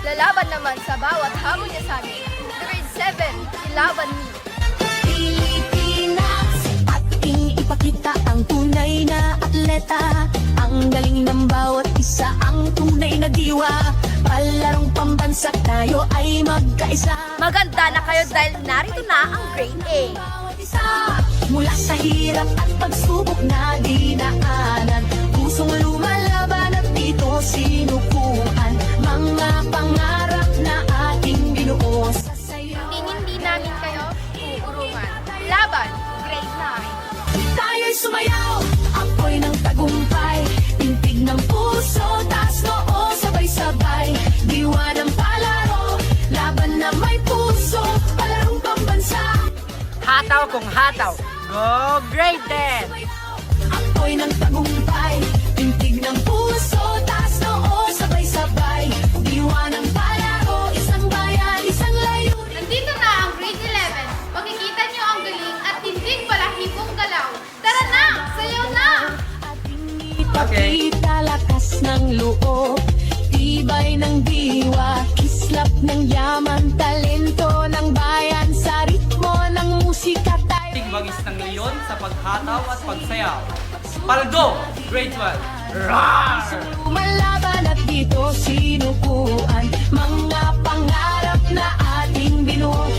Lalaban naman sa bawat hamon niya sa amin. Grade 7, ilaban ni Pilipinas, ating ipakita ang tunay na atleta. Ang galing ng bawat isa, ang tunay na diwa. Palarong pambansa, tayo ay magkaisa. Maganda na kayo dahil narito na ang grade A. Bawat isa, mula sa hirap at pagsubok na dinaanan, pusong lumalaban at dito sinukuan. Mga pangarap na ating binuo sa sayo. Hindi namin kayo uurungan. Laban, grade 9. Tayo'y sumayaw, apoy ng tagumpay, tintig ng puso, taas noo, sabay-sabay. Diwa ng palaro, laban na may puso, palarong pambansa. Hataw kung hataw. Go grade 10! Apoy ng tagumpay, tintig ng puso, taas noo, sabay-sabay. Diwa ng palaro, isang bayan, isang layunin. Nandito na ang grade 11. Makikita niyo ang galing at tindig balahibong galaw. Tara na! Sayaw na! Ating ipakita lakas ng loob, tibay ng diwa, kislap ng yaman, talento ng bayan, sa ritmo ng musika tayo. Tigbagis ng leon sa paghataw at pagsayaw. Paldo, grade 12. Rar! Lumalaban at dito sinukuan, mga pangarap na ating binuo